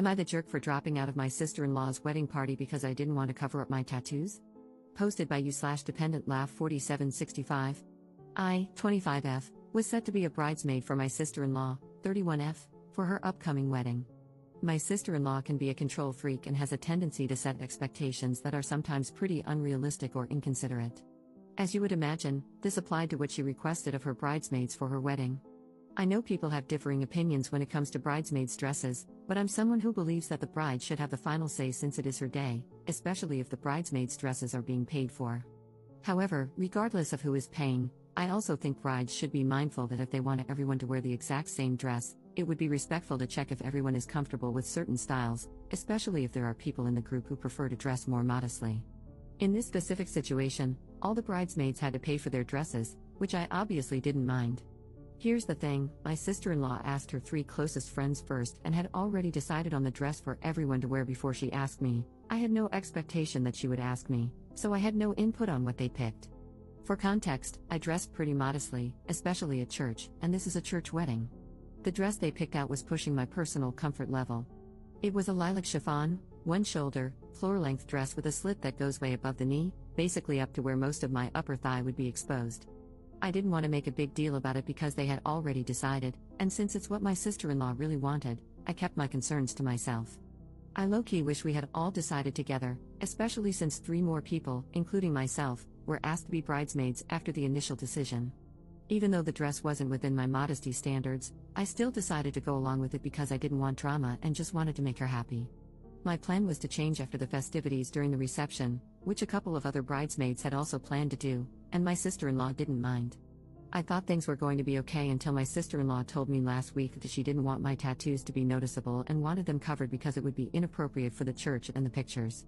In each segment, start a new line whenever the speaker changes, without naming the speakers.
Am I the jerk for dropping out of my sister-in-law's wedding party because I didn't want to cover up my tattoos? Posted by you/dependent laugh 4765. I, 25F, was set to be a bridesmaid for my sister-in-law, 31F, for her upcoming wedding. My sister-in-law can be a control freak and has a tendency to set expectations that are sometimes pretty unrealistic or inconsiderate. As you would imagine, this applied to what she requested of her bridesmaids for her wedding. I know people have differing opinions when it comes to bridesmaids' dresses, but I'm someone who believes that the bride should have the final say since it is her day, especially if the bridesmaids' dresses are being paid for. However, regardless of who is paying, I also think brides should be mindful that if they want everyone to wear the exact same dress, it would be respectful to check if everyone is comfortable with certain styles, especially if there are people in the group who prefer to dress more modestly. In this specific situation, all the bridesmaids had to pay for their dresses, which I obviously didn't mind. Here's the thing, my sister-in-law asked her 3 closest friends first and had already decided on the dress for everyone to wear before she asked me. I had no expectation that she would ask me, so I had no input on what they picked. For context, I dressed pretty modestly, especially at church, and this is a church wedding. The dress they picked out was pushing my personal comfort level. It was a lilac chiffon, one-shoulder, floor-length dress with a slit that goes way above the knee, basically up to where most of my upper thigh would be exposed. I didn't want to make a big deal about it because they had already decided, and since it's what my sister-in-law really wanted, I kept my concerns to myself. I low-key wish we had all decided together, especially since 3 more people, including myself, were asked to be bridesmaids after the initial decision. Even though the dress wasn't within my modesty standards, I still decided to go along with it because I didn't want drama and just wanted to make her happy. My plan was to change after the festivities during the reception, which a couple of other bridesmaids had also planned to do, and my sister-in-law didn't mind. I thought things were going to be okay until my sister-in-law told me last week that she didn't want my tattoos to be noticeable and wanted them covered because it would be inappropriate for the church and the pictures.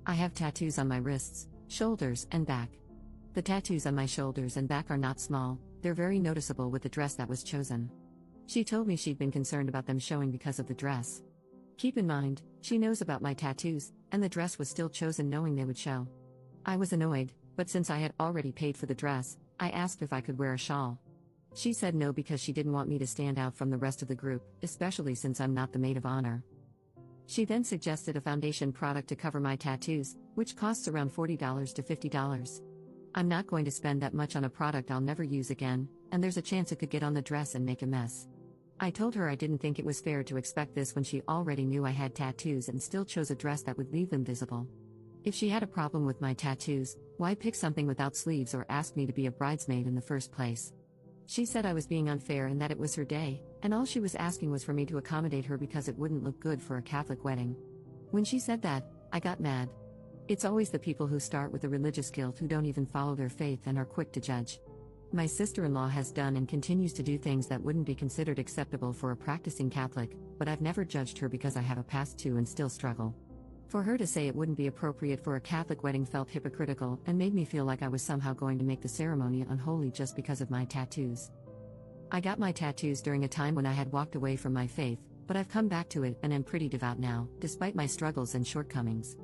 I have tattoos on my wrists, shoulders, and back. The tattoos on my shoulders and back are not small, they're very noticeable with the dress that was chosen. She told me she'd been concerned about them showing because of the dress. Keep in mind, she knows about my tattoos, and the dress was still chosen knowing they would show. I was annoyed, but since I had already paid for the dress, I asked if I could wear a shawl. She said no because she didn't want me to stand out from the rest of the group, especially since I'm not the maid of honor. She then suggested a foundation product to cover my tattoos, which costs around $40 to $50. I'm not going to spend that much on a product I'll never use again, and there's a chance it could get on the dress and make a mess. I told her I didn't think it was fair to expect this when she already knew I had tattoos and still chose a dress that would leave them visible. If she had a problem with my tattoos, why pick something without sleeves or ask me to be a bridesmaid in the first place? She said I was being unfair and that it was her day, and all she was asking was for me to accommodate her because it wouldn't look good for a Catholic wedding. When she said that, I got mad. It's always the people who start with the religious guilt who don't even follow their faith and are quick to judge. My sister-in-law has done and continues to do things that wouldn't be considered acceptable for a practicing Catholic, but I've never judged her because I have a past too and still struggle. For her to say it wouldn't be appropriate for a Catholic wedding felt hypocritical and made me feel like I was somehow going to make the ceremony unholy just because of my tattoos. I got my tattoos during a time when I had walked away from my faith, but I've come back to it and am pretty devout now, despite my struggles and shortcomings.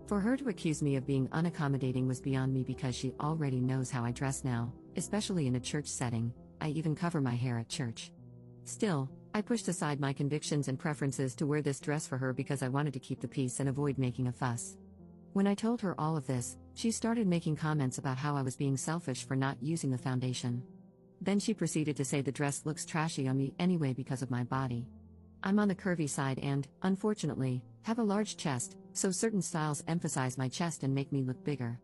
For her to accuse me of being unaccommodating was beyond me because she already knows how I dress now, especially in a church setting. I even cover my hair at church. Still, I pushed aside my convictions and preferences to wear this dress for her because I wanted to keep the peace and avoid making a fuss. When I told her all of this, she started making comments about how I was being selfish for not using the foundation. Then she proceeded to say the dress looks trashy on me anyway because of my body. I'm on the curvy side and, unfortunately, have a large chest, so certain styles emphasize my chest and make me look bigger.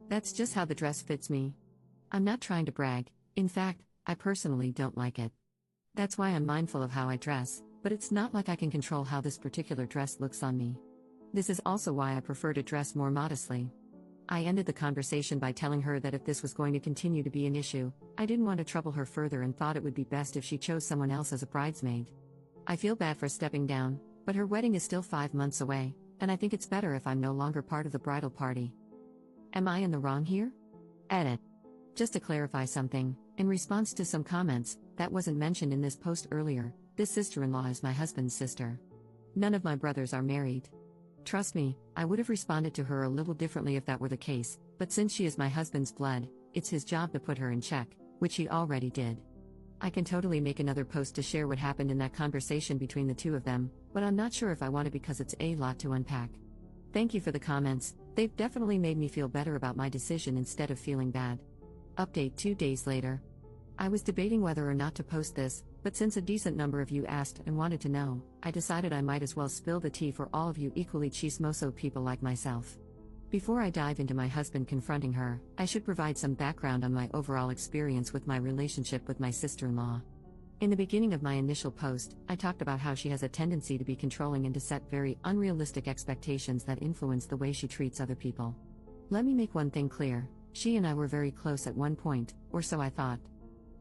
That's just how the dress fits me. I'm not trying to brag, in fact, I personally don't like it. That's why I'm mindful of how I dress, but it's not like I can control how this particular dress looks on me. This is also why I prefer to dress more modestly. I ended the conversation by telling her that if this was going to continue to be an issue, I didn't want to trouble her further and thought it would be best if she chose someone else as a bridesmaid. I feel bad for stepping down, but her wedding is still 5 months away, and I think it's better if I'm no longer part of the bridal party. Am I in the wrong here? Edit. Just to clarify something, in response to some comments that wasn't mentioned in this post earlier, this sister-in-law is my husband's sister. None of my brothers are married. Trust me, I would have responded to her a little differently if that were the case, but since she is my husband's blood, it's his job to put her in check, which he already did. I can totally make another post to share what happened in that conversation between the two of them, but I'm not sure if I want to because it's a lot to unpack. Thank you for the comments, they've definitely made me feel better about my decision instead of feeling bad. Update 2 days later. I was debating whether or not to post this, but since a decent number of you asked and wanted to know, I decided I might as well spill the tea for all of you equally chismoso people like myself. Before I dive into my husband confronting her, I should provide some background on my overall experience with my relationship with my sister-in-law. In the beginning of my initial post, I talked about how she has a tendency to be controlling and to set very unrealistic expectations that influence the way she treats other people. Let me make one thing clear, she and I were very close at one point, or so I thought.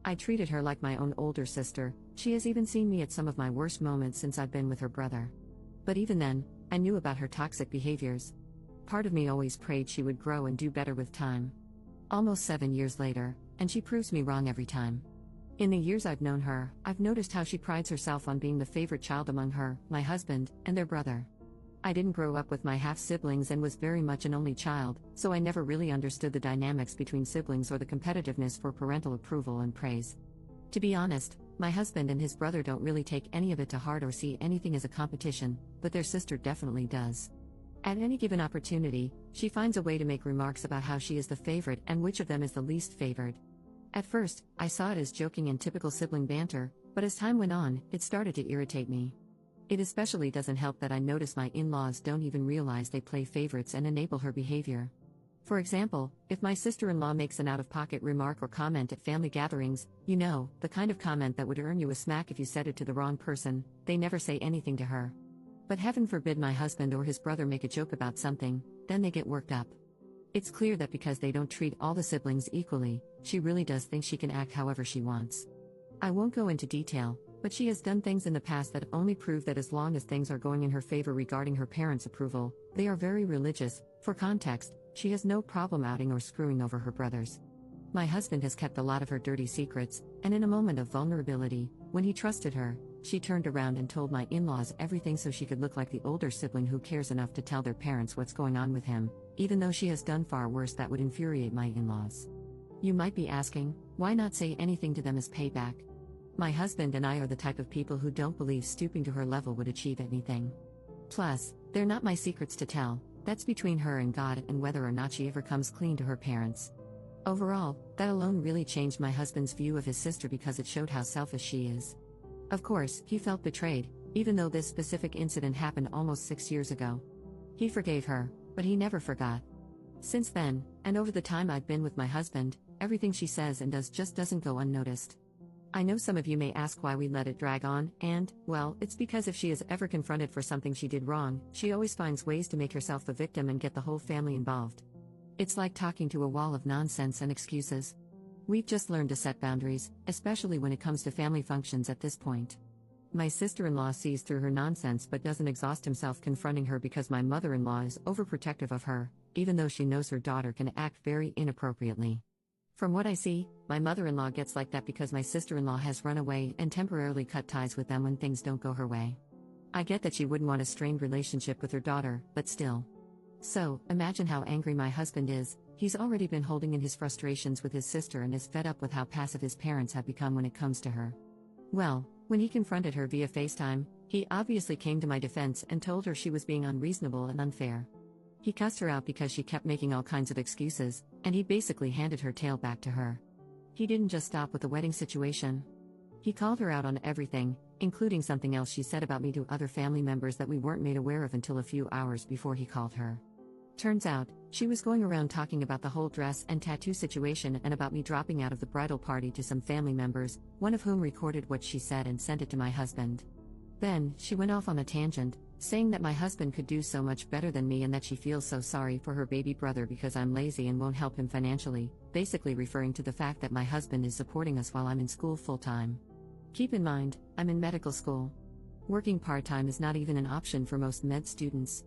I treated her like my own older sister, she has even seen me at some of my worst moments since I've been with her brother. But even then, I knew about her toxic behaviors. Part of me always prayed she would grow and do better with time. Almost 7 years later, and she proves me wrong every time. In the years I've known her, I've noticed how she prides herself on being the favorite child among her, my husband, and their brother. I didn't grow up with my half-siblings and was very much an only child, so I never really understood the dynamics between siblings or the competitiveness for parental approval and praise. To be honest, my husband and his brother don't really take any of it to heart or see anything as a competition, but their sister definitely does. At any given opportunity, she finds a way to make remarks about how she is the favorite and which of them is the least favored. At first, I saw it as joking and typical sibling banter, but as time went on, it started to irritate me. It especially doesn't help that I notice my in-laws don't even realize they play favorites and enable her behavior. For example, if my sister-in-law makes an out-of-pocket remark or comment at family gatherings, you know, the kind of comment that would earn you a smack if you said it to the wrong person, they never say anything to her. But heaven forbid my husband or his brother make a joke about something, then they get worked up. It's clear that because they don't treat all the siblings equally, she really does think she can act however she wants. I won't go into detail, but she has done things in the past that only prove that as long as things are going in her favor regarding her parents' approval, they are very religious. For context, she has no problem outing or screwing over her brothers. My husband has kept a lot of her dirty secrets, and in a moment of vulnerability, when he trusted her, she turned around and told my in-laws everything so she could look like the older sibling who cares enough to tell their parents what's going on with him, even though she has done far worse that would infuriate my in-laws. You might be asking, why not say anything to them as payback? My husband and I are the type of people who don't believe stooping to her level would achieve anything. Plus, they're not my secrets to tell, that's between her and God and whether or not she ever comes clean to her parents. Overall, that alone really changed my husband's view of his sister because it showed how selfish she is. Of course, he felt betrayed, even though this specific incident happened almost 6 years ago. He forgave her, but he never forgot. Since then, and over the time I've been with my husband, everything she says and does just doesn't go unnoticed. I know some of you may ask why we let it drag on, and, well, it's because if she is ever confronted for something she did wrong, she always finds ways to make herself the victim and get the whole family involved. It's like talking to a wall of nonsense and excuses. We've just learned to set boundaries, especially when it comes to family functions at this point. My sister-in-law sees through her nonsense but doesn't exhaust himself confronting her because my mother-in-law is overprotective of her, even though she knows her daughter can act very inappropriately. From what I see, my mother-in-law gets like that because my sister-in-law has run away and temporarily cut ties with them when things don't go her way. I get that she wouldn't want a strained relationship with her daughter, but still. So, imagine how angry my husband is. He's already been holding in his frustrations with his sister and is fed up with how passive his parents have become when it comes to her. Well, when he confronted her via FaceTime, he obviously came to my defense and told her she was being unreasonable and unfair. He cussed her out because she kept making all kinds of excuses, and he basically handed her tail back to her. He didn't just stop with the wedding situation. He called her out on everything, including something else she said about me to other family members that we weren't made aware of until a few hours before he called her. Turns out, she was going around talking about the whole dress and tattoo situation and about me dropping out of the bridal party to some family members, one of whom recorded what she said and sent it to my husband. Then, she went off on a tangent, saying that my husband could do so much better than me and that she feels so sorry for her baby brother because I'm lazy and won't help him financially, basically referring to the fact that my husband is supporting us while I'm in school full-time. Keep in mind, I'm in medical school. Working part-time is not even an option for most med students.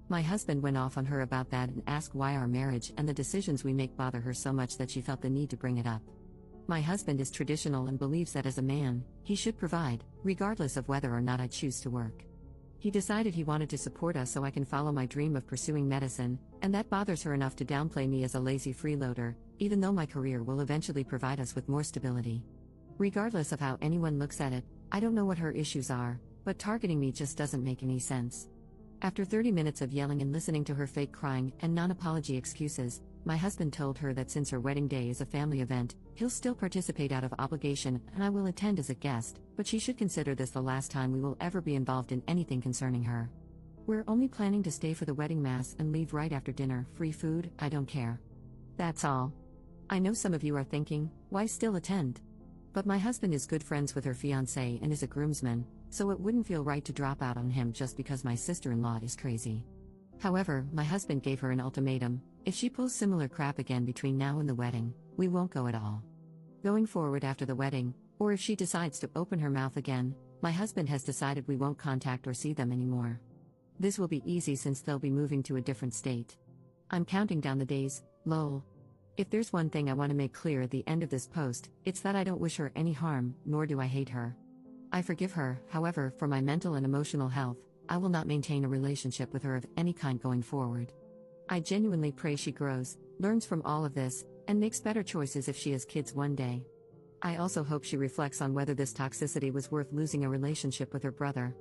My husband went off on her about that and asked why our marriage and the decisions we make bother her so much that she felt the need to bring it up. My husband is traditional and believes that as a man, he should provide, regardless of whether or not I choose to work. He decided he wanted to support us so I can follow my dream of pursuing medicine, and that bothers her enough to downplay me as a lazy freeloader, even though my career will eventually provide us with more stability. Regardless of how anyone looks at it, I don't know what her issues are, but targeting me just doesn't make any sense. After 30 minutes of yelling and listening to her fake crying and non-apology excuses, my husband told her that since her wedding day is a family event, he'll still participate out of obligation and I will attend as a guest, but she should consider this the last time we will ever be involved in anything concerning her. We're only planning to stay for the wedding mass and leave right after dinner, free food, I don't care. That's all. I know some of you are thinking, why still attend? But my husband is good friends with her fiancé and is a groomsman, so it wouldn't feel right to drop out on him just because my sister-in-law is crazy. However, my husband gave her an ultimatum: if she pulls similar crap again between now and the wedding, we won't go at all. Going forward after the wedding, or if she decides to open her mouth again, my husband has decided we won't contact or see them anymore. This will be easy since they'll be moving to a different state. I'm counting down the days, lol. If there's one thing I want to make clear at the end of this post, it's that I don't wish her any harm, nor do I hate her. I forgive her, however, for my mental and emotional health, I will not maintain a relationship with her of any kind going forward. I genuinely pray she grows, learns from all of this, and makes better choices if she has kids one day. I also hope she reflects on whether this toxicity was worth losing a relationship with her brother.